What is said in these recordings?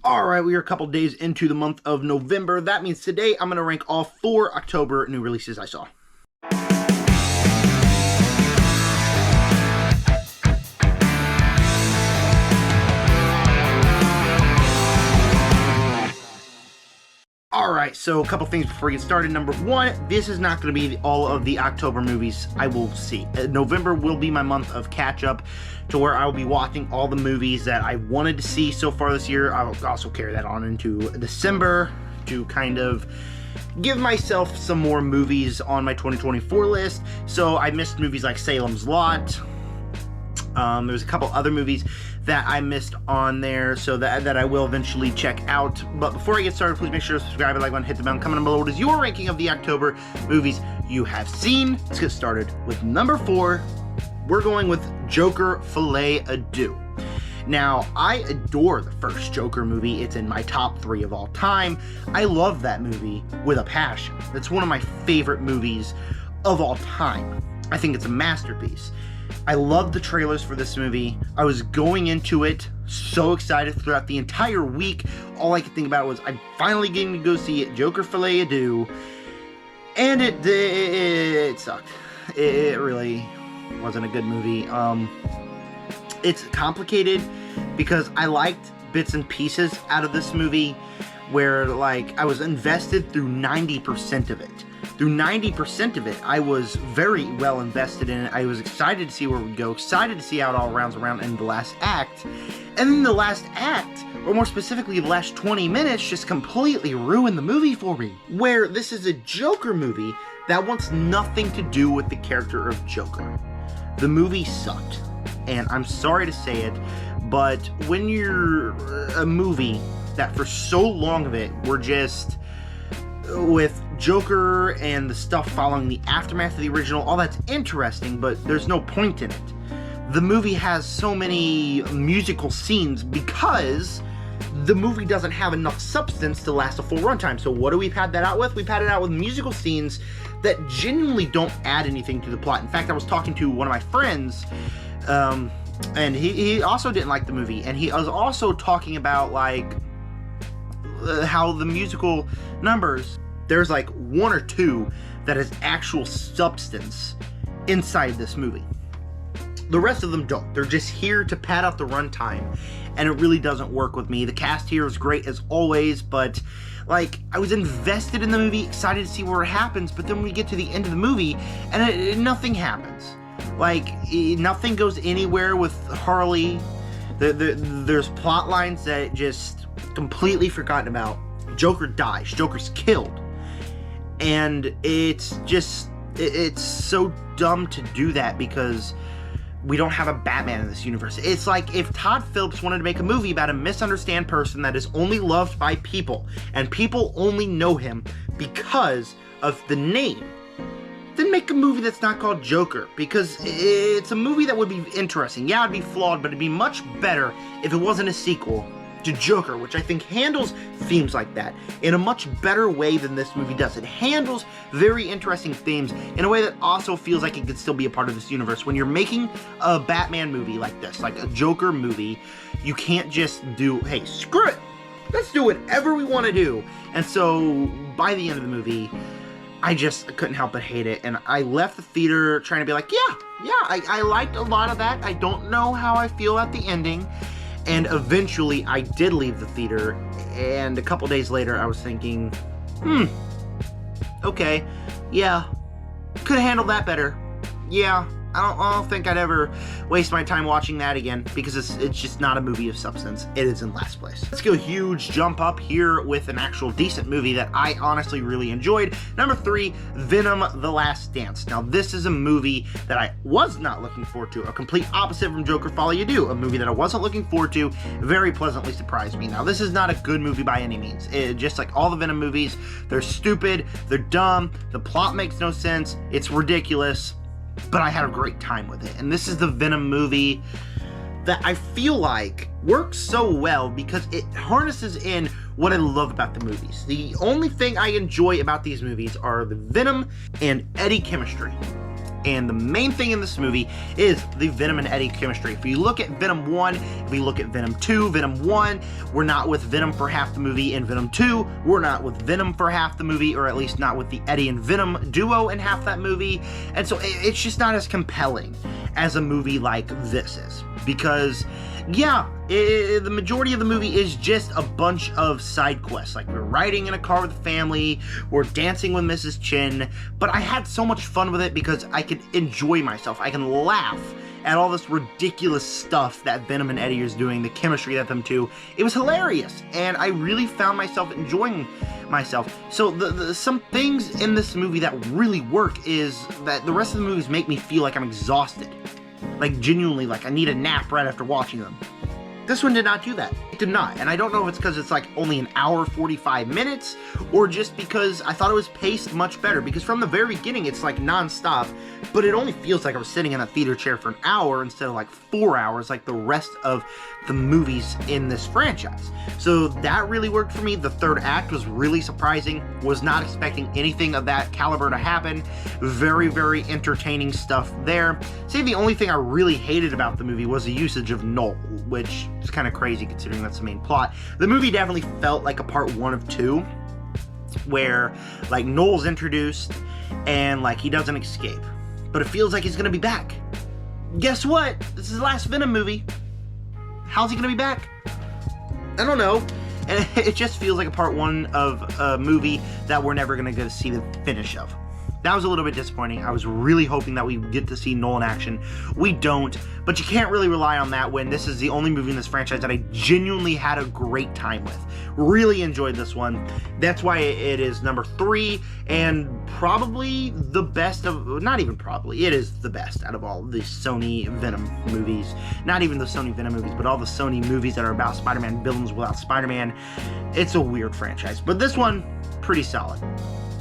Alright, we are a couple days into the month of November. That means today I'm going to rank all 4 October new releases I saw. Alright, so a couple things before we get started. Number 1, this is not going to be all of the October movies I will see. November will be my month of catch-up, to where I will be watching all the movies that I wanted to see so far this year. I'll also carry that on into December to kind of give myself some more movies on my 2024 list. So I missed movies like Salem's Lot. There's a couple other movies that I missed on there, so that I will eventually check out. But before I get started, please make sure to subscribe, like button, hit the bell, comment down below what is your ranking of the October movies you have seen. Let's get started with number 4. We're going with Joker Folie à Deux. Now, I adore the first Joker movie. It's in my top 3 of all time. I love that movie with a passion. It's one of my favorite movies of all time. I think it's a masterpiece. I love the trailers for this movie. I was going into it so excited throughout the entire week. All I could think about was I'm finally getting to go see it, Joker Folie à Deux, and it sucked. It really wasn't a good movie. It's complicated because I liked bits and pieces out of this movie where, like, I was invested through 90% of it. Through 90% of it, I was very well invested in it. I was excited to see where we go, excited to see how it all rounds around in the last act. And then the last act, or more specifically the last 20 minutes, just completely ruined the movie for me. Where this is a Joker movie that wants nothing to do with the character of Joker. The movie sucked, and I'm sorry to say it, but when you're a movie that for so long of it were just with Joker and the stuff following the aftermath of the original, all that's interesting, but there's no point in it. The movie has so many musical scenes because the movie doesn't have enough substance to last a full runtime. So what do we pad that out with? We pad it out with musical scenes that genuinely don't add anything to the plot. In fact, I was talking to one of my friends, and he also didn't like the movie, and he was also talking about, like, how the musical numbers, there's like 1 or 2 that has actual substance inside this movie. The rest of them don't. They're just here to pad out the runtime, and it really doesn't work with me. The cast here is great as always, but like, I was invested in the movie, excited to see where it happens, but then we get to the end of the movie and nothing happens. Like, nothing goes anywhere with Harley. There's plot lines that just completely forgotten about. Joker dies. Joker's killed. And it's just, it's so dumb to do that because we don't have a Batman in this universe. It's like if Todd Phillips wanted to make a movie about a misunderstood person that is only loved by people, and people only know him because of the name, then make a movie that's not called Joker, because it's a movie that would be interesting. Yeah, it'd be flawed, but it'd be much better if it wasn't a sequel to Joker, which I think handles themes like that in a much better way than this movie does. It handles very interesting themes in a way that also feels like it could still be a part of this universe. When you're making a Batman movie like this, like a Joker movie, you can't just do, hey, screw it, let's do whatever we want to do. And so by the end of the movie, I couldn't help but hate it, and I left the theater trying to be like, I liked a lot of that. I don't know how I feel at the ending. And eventually I did leave the theater, and a couple days later I was thinking, okay, yeah, could have handled that better. Yeah, I don't think I'd ever waste my time watching that again, because it's just not a movie of substance. It is in last place. Let's go huge jump up here with an actual decent movie that I honestly really enjoyed. Number 3, Venom: The Last Dance. Now, this is a movie that I was not looking forward to. A complete opposite from Joker Folie à Deux. A movie that I wasn't looking forward to very pleasantly surprised me. Now, this is not a good movie by any means. Just like all the Venom movies, they're stupid, they're dumb, the plot makes no sense, it's ridiculous. But I had a great time with it. And this is the Venom movie that I feel like works so well because it harnesses in what I love about the movies. The only thing I enjoy about these movies are the Venom and Eddie chemistry. And the main thing in this movie is the Venom and Eddie chemistry. If you look at Venom 1, if you look at Venom 2, Venom 1, we're not with Venom for half the movie. In Venom 2, we're not with Venom for half the movie, or at least not with the Eddie and Venom duo in half that movie. And so it's just not as compelling as a movie like this is. Because, yeah, the majority of the movie is just a bunch of side quests. Like, we're riding in a car with the family, we're dancing with Mrs. Chin, but I had so much fun with it because I could enjoy myself. I can laugh at all this ridiculous stuff that Venom and Eddie is doing, the chemistry that them two. It was hilarious, and I really found myself enjoying myself. So some things in this movie that really work is that the rest of the movies make me feel like I'm exhausted. Like, genuinely, like I need a nap right after watching them. This one did not do that. It did not. And I don't know if it's because it's like only an hour 45 minutes or just because I thought it was paced much better. Because from the very beginning, it's like non-stop, but it only feels like I was sitting in a theater chair for an hour instead of like 4 hours like the rest of the movies in this franchise. So that really worked for me. The third act was really surprising. Was not expecting anything of that caliber to happen. Very, very entertaining stuff there. Say the only thing I really hated about the movie was the usage of Noel, which is kind of crazy considering that's the main plot. The movie definitely felt like a part 1 of 2, where like Noel's introduced and like he doesn't escape, but it feels like he's gonna be back. Guess what? This is the last Venom movie. How's he gonna be back? I don't know. And it just feels like a part 1 of a movie that we're never gonna get to see the finish of. That was a little bit disappointing. I was really hoping that we get to see Noel in action. We don't, but you can't really rely on that when this is the only movie in this franchise that I genuinely had a great time with. Really enjoyed this one. That's why it is number 3 and probably the best of, not even probably, it is the best out of all the Sony Venom movies. Not even the Sony Venom movies, but all the Sony movies that are about Spider-Man villains without Spider-Man. It's a weird franchise, but this one, pretty solid.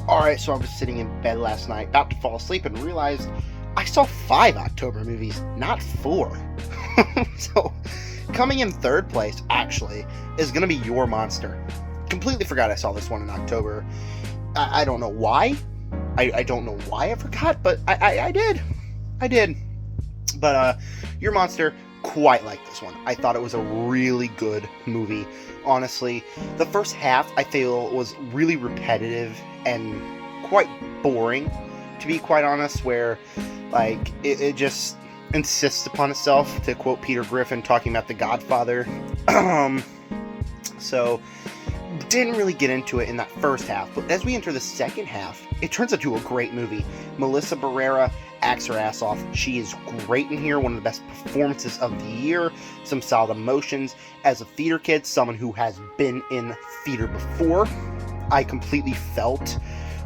Alright, so I was sitting in bed last night, about to fall asleep, and realized I saw 5 October movies, not 4. So, coming in third place, actually, is going to be Your Monster. Completely forgot I saw this one in October. I don't know why. I don't know why I forgot, but I did. I did. But, Your Monster, quite like this one. I thought it was a really good movie. Honestly, the first half I feel was really repetitive and quite boring, to be quite honest, where like it just insists upon itself, to quote Peter Griffin talking about The Godfather. So didn't really get into it in that first half, but as we enter the second half, it turns into a great movie. Melissa Barrera acts her ass off. She is great in here, one of the best performances of the year, some solid emotions. As a theater kid, someone who has been in theater before, I completely felt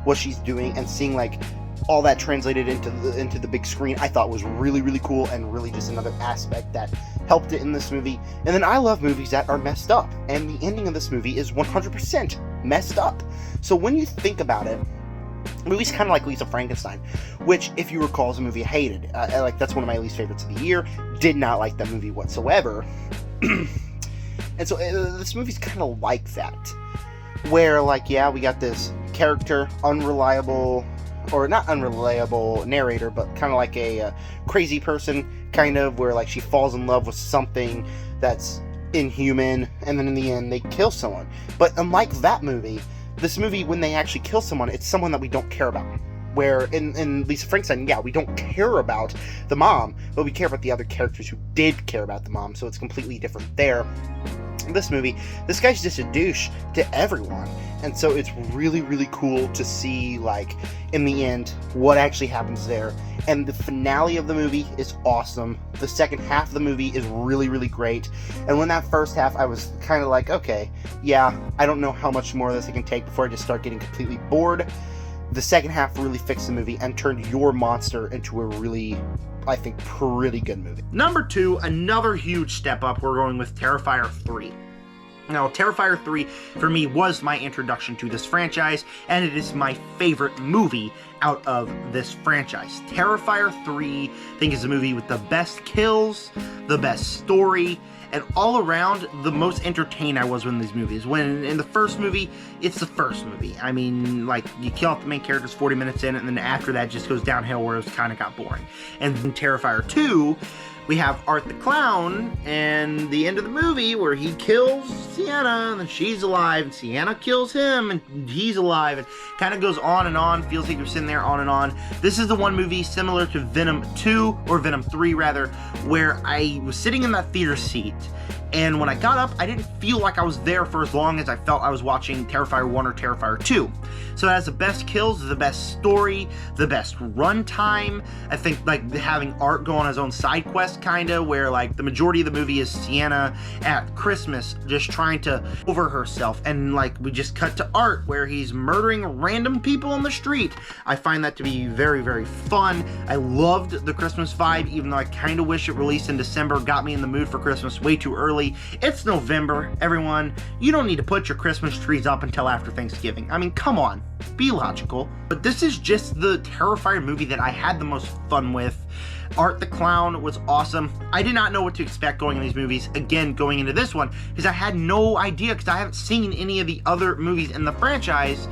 what she's doing, and seeing like all that translated into the big screen, I thought was really, really cool, and really just another aspect that helped it in this movie. And then I love movies that are messed up, and the ending of this movie is 100% messed up. So when you think about it, the movie's kind of like Lisa Frankenstein, which, if you recall, is a movie I hated. Like, that's one of my least favorites of the year. Did not like that movie whatsoever. And so this movie's kind of like that, where, like, yeah, we got this character, unreliable, or not unreliable narrator, but kind of like a crazy person, kind of, where, like, she falls in love with something that's inhuman, and then in the end, they kill someone. But unlike that movie, this movie, when they actually kill someone, it's someone that we don't care about. Where in Lisa Frankenstein, yeah, we don't care about the mom, but we care about the other characters who did care about the mom, so it's completely different there. In this movie, this guy's just a douche to everyone, and so it's really, really cool to see, like, in the end, what actually happens there. And the finale of the movie is awesome. The second half of the movie is really, really great. And when that first half, I was kind of like, okay, yeah, I don't know how much more of this I can take before I just start getting completely bored. The second half really fixed the movie and turned Your Monster into a really, I think, pretty good movie. Number 2, another huge step up, we're going with Terrifier 3. Now, Terrifier 3, for me, was my introduction to this franchise, and it is my favorite movie out of this franchise. Terrifier 3, I think, is a movie with the best kills, the best story, and all around, the most entertained I was in these movies. When in the first movie, it's the first movie. I mean, like, you kill off the main characters 40 minutes in, and then after that, it just goes downhill where it kind of got boring. And in Terrifier 2, we have Art the Clown, and the end of the movie where he kills Sienna, and then she's alive, and Sienna kills him, and he's alive, and kind of goes on, feels like you're sitting there on and on. This is the one movie similar to Venom 2, or Venom 3 rather, where I was sitting in that theater seat, and when I got up, I didn't feel like I was there for as long as I felt I was watching Terrifier 1 or Terrifier 2. So it has the best kills, the best story, the best runtime. I think like having Art go on his own side quest kinda, where like the majority of the movie is Sienna at Christmas just trying to over herself, and like we just cut to Art where he's murdering random people on the street. I find that to be very, very fun. I loved the Christmas vibe, even though I kinda wish it released in December, got me in the mood for Christmas way too early. It's November, everyone. You don't need to put your Christmas trees up until after Thanksgiving. I mean, come on, be logical. But this is just the Terrifier movie that I had the most fun with. Art the Clown was awesome. I did not know what to expect going in these movies, again, going into this one, because I had no idea, because I haven't seen any of the other movies in the franchise,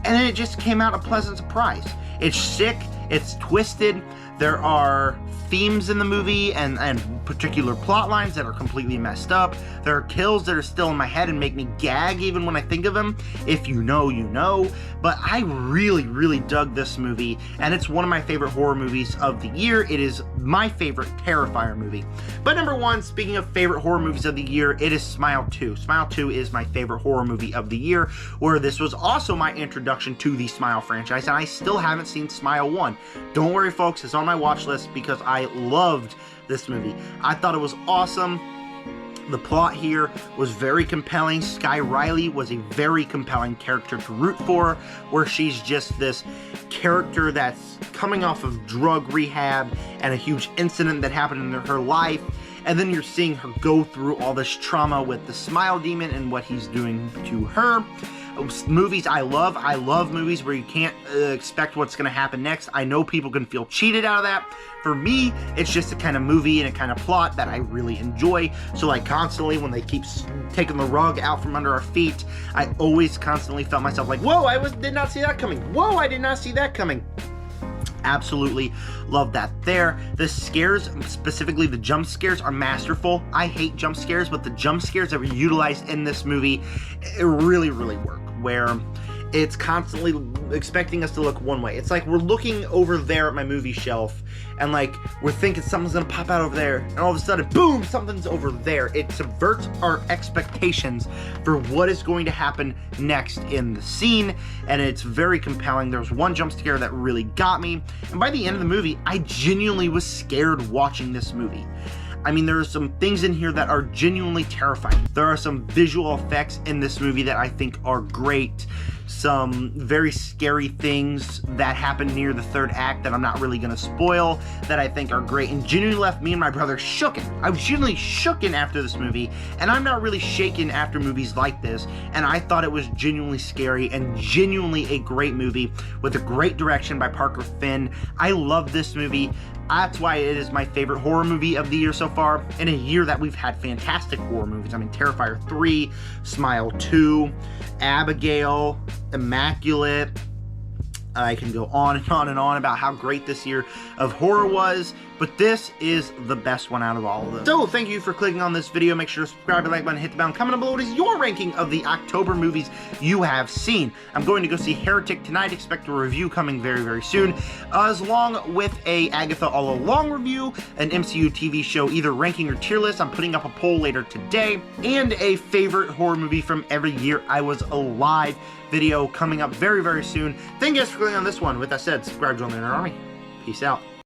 and then it just came out a pleasant surprise. It's sick, it's twisted, there are themes in the movie and particular plot lines that are completely messed up. There are kills that are still in my head and make me gag even when I think of them. If you know, you know. But I really, really dug this movie, and it's one of my favorite horror movies of the year. It is my favorite Terrifier movie. But number one, speaking of favorite horror movies of the year, it is Smile 2. Smile 2 is my favorite horror movie of the year, where this was also my introduction to the Smile franchise, and I still haven't seen Smile 1. Don't worry, folks, it's on my watch list because I loved this movie. I thought it was awesome. The plot here was very compelling. Sky Riley was a very compelling character to root for, where she's just this character that's coming off of drug rehab and a huge incident that happened in her life, and then you're seeing her go through all this trauma with the Smile Demon and what he's doing to her. Movies I love movies where you can't expect what's going to happen next. I know people can feel cheated out of that. For me, it's just a kind of movie and a kind of plot that I really enjoy. So like constantly when they keep taking the rug out from under our feet, I always constantly felt myself like, whoa, did not see that coming. Whoa, I did not see that coming. Absolutely love that there. The scares, specifically the jump scares, are masterful. I hate jump scares, but the jump scares that were utilized in this movie, it really, really work. Where it's constantly expecting us to look one way. It's like we're looking over there at my movie shelf, and like we're thinking something's gonna pop out over there, and all of a sudden, boom, something's over there. It subverts our expectations for what is going to happen next in the scene, and it's very compelling. There was one jump scare that really got me, and by the end of the movie, I genuinely was scared watching this movie. I mean, there are some things in here that are genuinely terrifying. There are some visual effects in this movie that I think are great. Some very scary things that happen near the third act that I'm not really going to spoil, that I think are great, and genuinely left me and my brother shooken. I was genuinely shooken after this movie, and I'm not really shaken after movies like this, and I thought it was genuinely scary and genuinely a great movie with a great direction by Parker Finn. I love this movie. That's why it is my favorite horror movie of the year so far, in a year that we've had fantastic horror movies. I mean, Terrifier 3, Smile 2, Abigail, Immaculate. I can go on and on and on about how great this year of horror was, but this is the best one out of all of them. So thank you for clicking on this video. Make sure to subscribe, like button, hit the bell, and comment below what is your ranking of the October movies you have seen. I'm going to go see Heretic tonight. Expect a review coming very, very soon, as long with a Agatha All Along review, an MCU TV show, either ranking or tier list. I'm putting up a poll later today, and a favorite horror movie from every year I was alive video coming up very, very soon. Thank you guys for clicking on this one. With that said, subscribe, join the Nerd Army. Peace out.